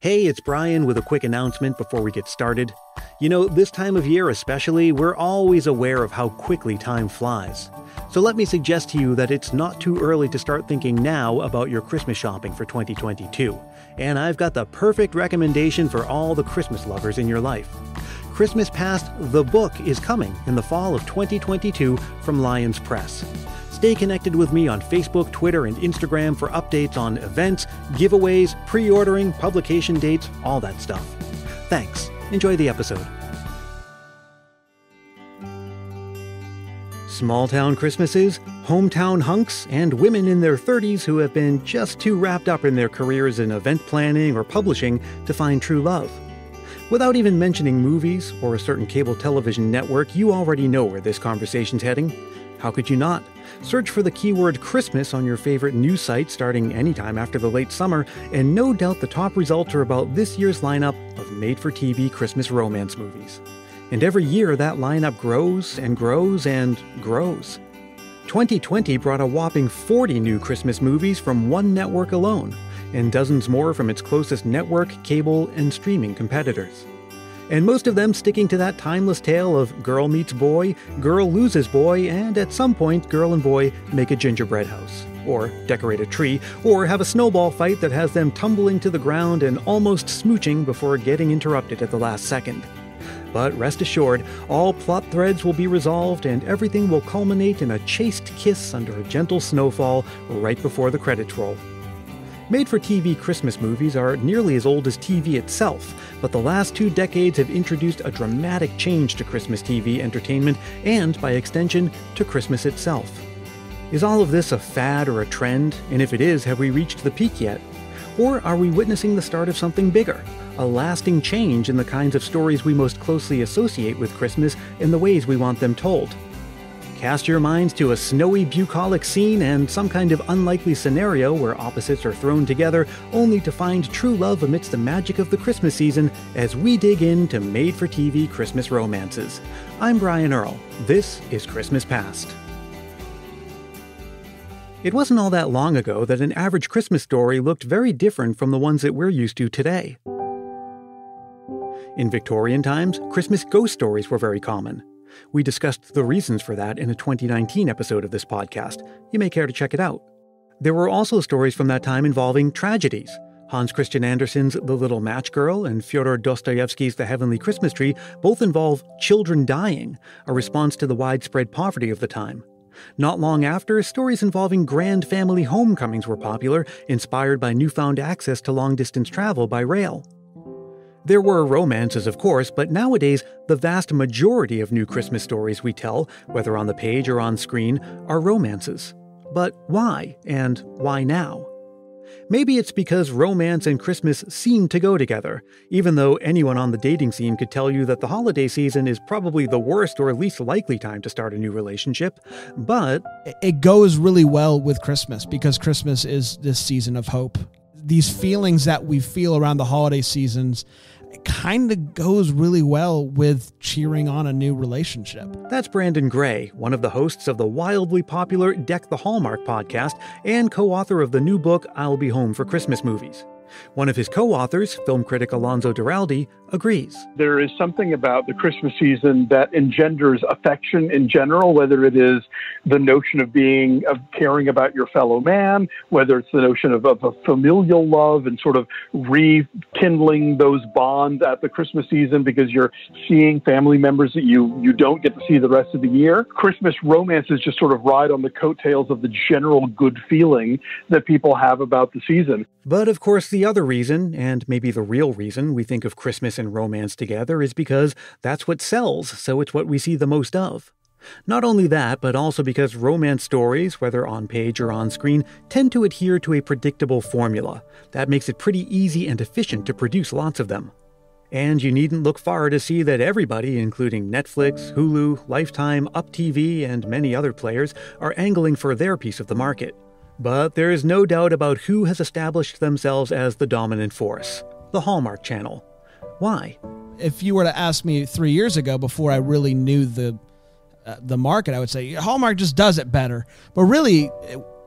Hey, it's Brian with a quick announcement before we get started. You know, this time of year especially, we're always aware of how quickly time flies. So let me suggest to you that it's not too early to start thinking now about your Christmas shopping for 2022. And I've got the perfect recommendation for all the Christmas lovers in your life. Christmas Past, the book, is coming in the fall of 2022 from Lions Press. Stay connected with me on Facebook, Twitter, and Instagram for updates on events, giveaways, pre-ordering, publication dates, all that stuff. Thanks. Enjoy the episode. Small-town Christmases, hometown hunks, and women in their 30s who have been just too wrapped up in their careers in event planning or publishing to find true love. Without even mentioning movies or a certain cable television network, you already know where this conversation's heading. How could you not? Search for the keyword Christmas on your favorite news site starting anytime after the late summer, and no doubt the top results are about this year's lineup of made-for-TV Christmas romance movies. And every year that lineup grows and grows and grows. 2020 brought a whopping 40 new Christmas movies from one network alone, and dozens more from its closest network, cable, and streaming competitors. And most of them sticking to that timeless tale of girl meets boy, girl loses boy, and at some point girl and boy make a gingerbread house, or decorate a tree, or have a snowball fight that has them tumbling to the ground and almost smooching before getting interrupted at the last second. But rest assured, all plot threads will be resolved and everything will culminate in a chaste kiss under a gentle snowfall right before the credits roll. Made-for-TV Christmas movies are nearly as old as TV itself, but the last 2 decades have introduced a dramatic change to Christmas TV entertainment and, by extension, to Christmas itself. Is all of this a fad or a trend? And if it is, have we reached the peak yet? Or are we witnessing the start of something bigger? A lasting change in the kinds of stories we most closely associate with Christmas and the ways we want them told? Cast your minds to a snowy bucolic scene and some kind of unlikely scenario where opposites are thrown together only to find true love amidst the magic of the Christmas season as we dig into made-for-TV Christmas romances. I'm Brian Earl. This is Christmas Past. It wasn't all that long ago that an average Christmas story looked very different from the ones that we're used to today. In Victorian times, Christmas ghost stories were very common. We discussed the reasons for that in a 2019 episode of this podcast. You may care to check it out. There were also stories from that time involving tragedies. Hans Christian Andersen's The Little Match Girl and Fyodor Dostoevsky's The Heavenly Christmas Tree both involve children dying, a response to the widespread poverty of the time. Not long after, stories involving grand family homecomings were popular, inspired by newfound access to long-distance travel by rail. There were romances, of course, but nowadays, the vast majority of new Christmas stories we tell, whether on the page or on screen, are romances. But why, and why now? Maybe it's because romance and Christmas seem to go together, even though anyone on the dating scene could tell you that the holiday season is probably the worst or least likely time to start a new relationship. But it goes really well with Christmas because Christmas is this season of hope. These feelings that we feel around the holiday seasons kind of goes really well with cheering on a new relationship. That's Brandon Gray, one of the hosts of the wildly popular Deck the Hallmark podcast and co-author of the new book I'll Be Home for Christmas Movies. One of his co-authors, film critic Alonso Duralde, agrees. There is something about the Christmas season that engenders affection in general, whether it is the notion of caring about your fellow man, whether it's the notion of a familial love and sort of rekindling those bonds at the Christmas season because you're seeing family members that you don't get to see the rest of the year. Christmas romances just sort of ride on the coattails of the general good feeling that people have about the season. But of course, the other reason, and maybe the real reason, we think of Christmas and romance together is because that's what sells, so it's what we see the most of. Not only that, but also because romance stories, whether on page or on screen, tend to adhere to a predictable formula. That makes it pretty easy and efficient to produce lots of them. And you needn't look far to see that everybody, including Netflix, Hulu, Lifetime, UpTV, and many other players, are angling for their piece of the market. But there is no doubt about who has established themselves as the dominant force: the Hallmark Channel. Why? If you were to ask me 3 years ago, before I really knew the market, I would say Hallmark just does it better. But really,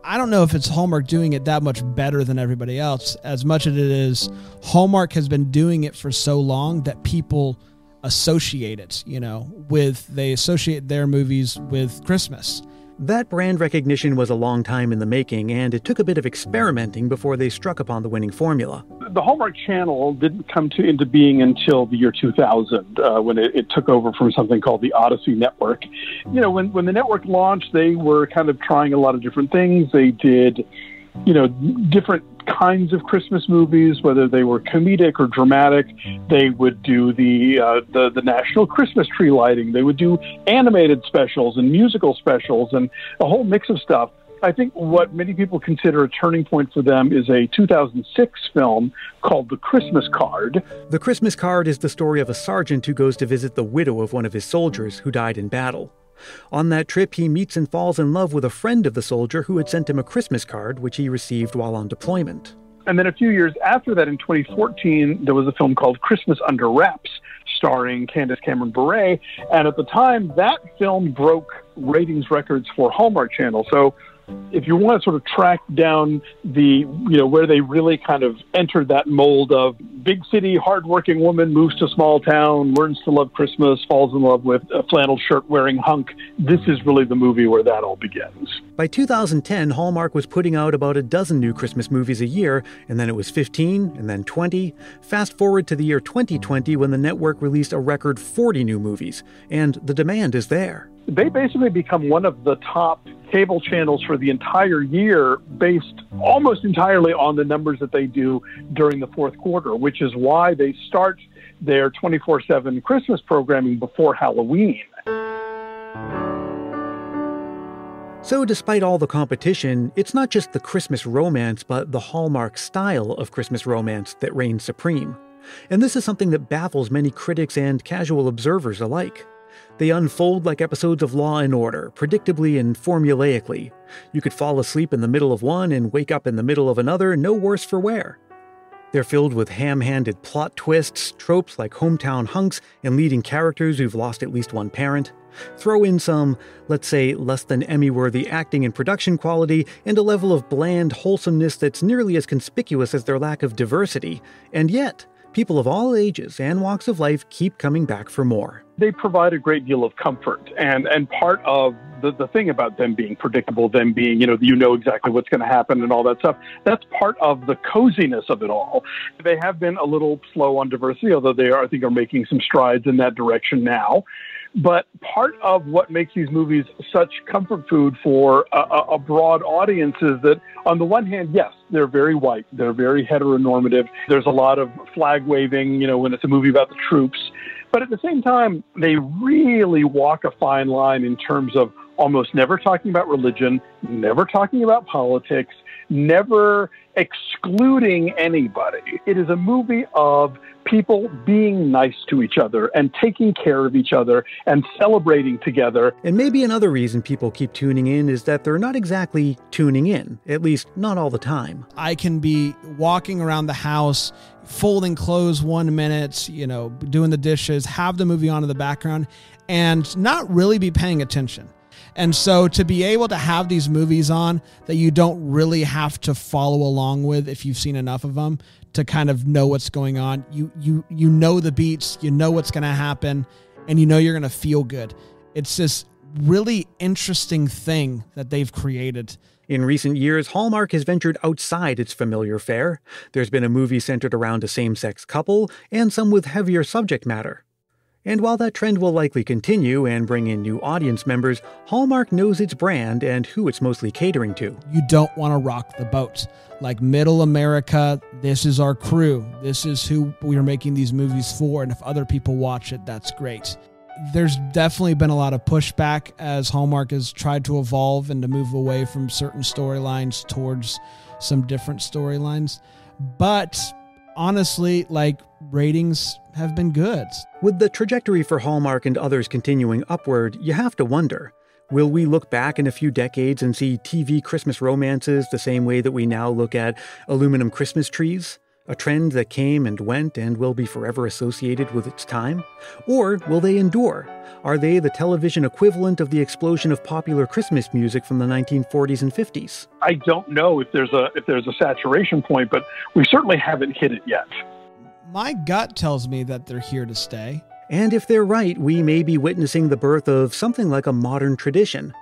I don't know if it's Hallmark doing it that much better than everybody else, as much as it is Hallmark has been doing it for so long that people associate it, they associate their movies with Christmas. That brand recognition was a long time in the making, and it took a bit of experimenting before they struck upon the winning formula. The Hallmark Channel didn't come into being until the year 2000, when it took over from something called the Odyssey Network. When the network launched, they were kind of trying a lot of different things. They did, different kinds of Christmas movies, whether they were comedic or dramatic. They would do the national Christmas tree lighting. They would do animated specials and musical specials and a whole mix of stuff. I think what many people consider a turning point for them is a 2006 film called The Christmas Card. The Christmas Card is the story of a sergeant who goes to visit the widow of one of his soldiers who died in battle. On that trip, he meets and falls in love with a friend of the soldier who had sent him a Christmas card, which he received while on deployment. And then a few years after that, in 2014, there was a film called Christmas Under Wraps, starring Candace Cameron Bure. And at the time, that film broke ratings records for Hallmark Channel. So if you want to sort of track down where they really kind of entered that mold of big city, hardworking woman moves to small town, learns to love Christmas, falls in love with a flannel shirt wearing hunk, this is really the movie where that all begins. By 2010, Hallmark was putting out about a dozen new Christmas movies a year, and then it was 15, and then 20. Fast forward to the year 2020 when the network released a record 40 new movies, and the demand is there. They basically become one of the top cable channels for the entire year based almost entirely on the numbers that they do during the fourth quarter, which is why they start their 24/7 Christmas programming before Halloween. So despite all the competition, it's not just the Christmas romance, but the Hallmark style of Christmas romance that reigns supreme. And this is something that baffles many critics and casual observers alike. They unfold like episodes of Law and Order, predictably and formulaically. You could fall asleep in the middle of one and wake up in the middle of another, no worse for wear. They're filled with ham-handed plot twists, tropes like hometown hunks, and leading characters who've lost at least one parent. Throw in some, let's say, less than Emmy-worthy acting and production quality, and a level of bland wholesomeness that's nearly as conspicuous as their lack of diversity, and yet, people of all ages and walks of life keep coming back for more. They provide a great deal of comfort, and part of the thing about them being predictable, them being, exactly what's going to happen and all that stuff, that's part of the coziness of it all. They have been a little slow on diversity, although I think are making some strides in that direction now. But part of what makes these movies such comfort food for a broad audience is that, on the one hand, yes, they're very white. They're very heteronormative. There's a lot of flag waving, when it's a movie about the troops. But at the same time, they really walk a fine line in terms of almost never talking about religion, never talking about politics, never excluding anybody. It is a movie of people being nice to each other and taking care of each other and celebrating together. And maybe another reason people keep tuning in is that they're not exactly tuning in, at least not all the time. I can be walking around the house, folding clothes 1 minute, doing the dishes, have the movie on in the background, and not really be paying attention. And so to be able to have these movies on that you don't really have to follow along with if you've seen enough of them to kind of know what's going on, you know the beats, you know what's going to happen, and you're going to feel good. It's this really interesting thing that they've created. In recent years, Hallmark has ventured outside its familiar fare. There's been a movie centered around a same-sex couple, and some with heavier subject matter. And while that trend will likely continue and bring in new audience members, Hallmark knows its brand and who it's mostly catering to. You don't want to rock the boat. Like middle America, this is our crew. This is who we are making these movies for, and if other people watch it, that's great. There's definitely been a lot of pushback as Hallmark has tried to evolve and to move away from certain storylines towards some different storylines. But honestly, ratings have been good. With the trajectory for Hallmark and others continuing upward, you have to wonder, will we look back in a few decades and see TV Christmas romances the same way that we now look at aluminum Christmas trees? A trend that came and went and will be forever associated with its time? Or will they endure? Are they the television equivalent of the explosion of popular Christmas music from the 1940s and 50s? I don't know if there's a saturation point, but we certainly haven't hit it yet. My gut tells me that they're here to stay. And if they're right, we may be witnessing the birth of something like a modern tradition.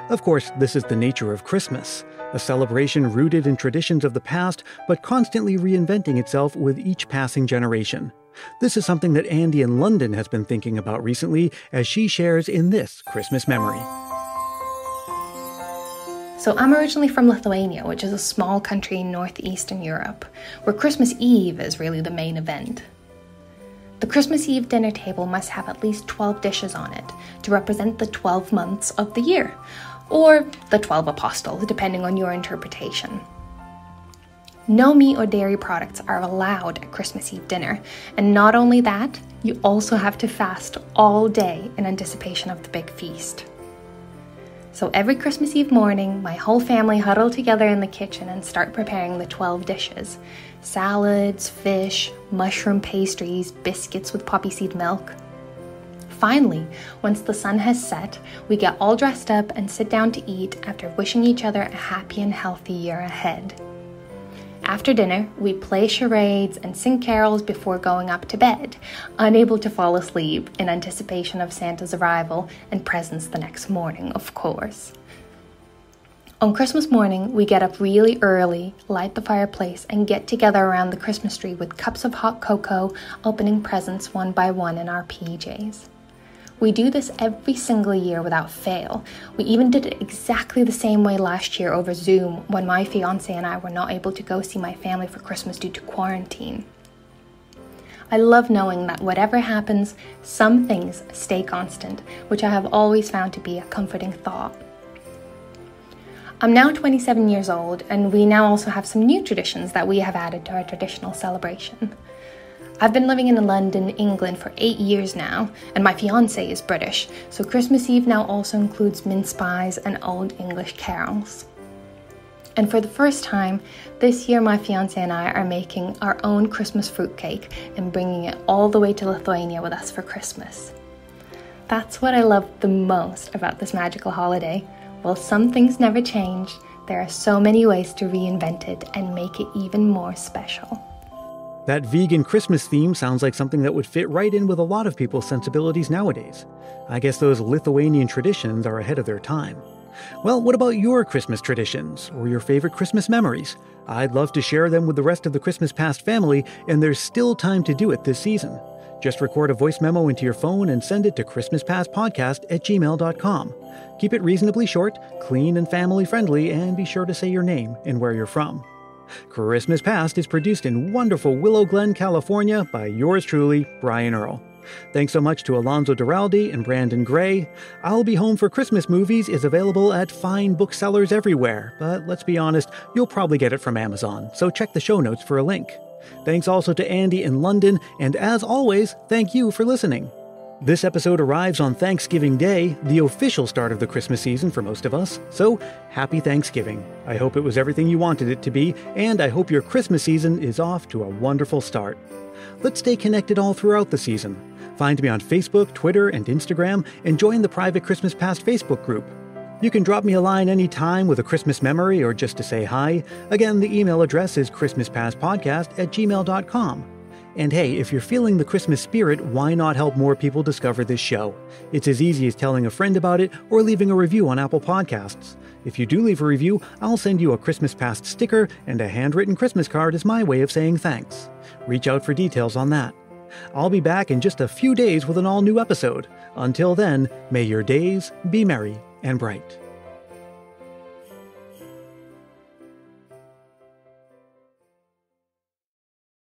Of course, this is the nature of Christmas, a celebration rooted in traditions of the past, but constantly reinventing itself with each passing generation. This is something that Andy in London has been thinking about recently, as she shares in this Christmas memory. So I'm originally from Lithuania, which is a small country in northeastern Europe, where Christmas Eve is really the main event. The Christmas Eve dinner table must have at least 12 dishes on it to represent the 12 months of the year, or the 12 apostles, depending on your interpretation. No meat or dairy products are allowed at Christmas Eve dinner, and not only that, you also have to fast all day in anticipation of the big feast. So every Christmas Eve morning, my whole family huddle together in the kitchen and start preparing the 12 dishes. Salads, fish, mushroom pastries, biscuits with poppy seed milk. Finally, once the sun has set, we get all dressed up and sit down to eat after wishing each other a happy and healthy year ahead. After dinner, we play charades and sing carols before going up to bed, unable to fall asleep in anticipation of Santa's arrival and presents the next morning, of course. On Christmas morning, we get up really early, light the fireplace, and get together around the Christmas tree with cups of hot cocoa, opening presents one by one in our PJs. We do this every single year without fail. We even did it exactly the same way last year over Zoom when my fiancé and I were not able to go see my family for Christmas due to quarantine. I love knowing that whatever happens, some things stay constant, which I have always found to be a comforting thought. I'm now 27 years old, and we now also have some new traditions that we have added to our traditional celebration. I've been living in London, England for 8 years now, and my fiancé is British, so Christmas Eve now also includes mince pies and old English carols. And for the first time, this year my fiancé and I are making our own Christmas fruitcake and bringing it all the way to Lithuania with us for Christmas. That's what I love the most about this magical holiday. While some things never change, there are so many ways to reinvent it and make it even more special. That vegan Christmas theme sounds like something that would fit right in with a lot of people's sensibilities nowadays. I guess those Lithuanian traditions are ahead of their time. Well, what about your Christmas traditions or your favorite Christmas memories? I'd love to share them with the rest of the Christmas Past family, and there's still time to do it this season. Just record a voice memo into your phone and send it to christmaspastpodcast@gmail.com. Keep it reasonably short, clean and family friendly, and be sure to say your name and where you're from. Christmas Past is produced in wonderful Willow Glen, California by yours truly, Brian Earl. Thanks so much to Alonso Duralde and Brandon Gray. I'll Be Home for Christmas Movies is available at fine booksellers everywhere, but let's be honest, you'll probably get it from Amazon, so check the show notes for a link. Thanks also to Andy in London, and as always, thank you for listening. This episode arrives on Thanksgiving Day, the official start of the Christmas season for most of us, so happy Thanksgiving. I hope it was everything you wanted it to be, and I hope your Christmas season is off to a wonderful start. Let's stay connected all throughout the season. Find me on Facebook, Twitter, and Instagram, and join the private Christmas Past Facebook group. You can drop me a line anytime with a Christmas memory or just to say hi. Again, the email address is christmaspastpodcast@gmail.com. And hey, if you're feeling the Christmas spirit, why not help more people discover this show? It's as easy as telling a friend about it or leaving a review on Apple Podcasts. If you do leave a review, I'll send you a Christmas Past sticker and a handwritten Christmas card as my way of saying thanks. Reach out for details on that. I'll be back in just a few days with an all-new episode. Until then, may your days be merry and bright.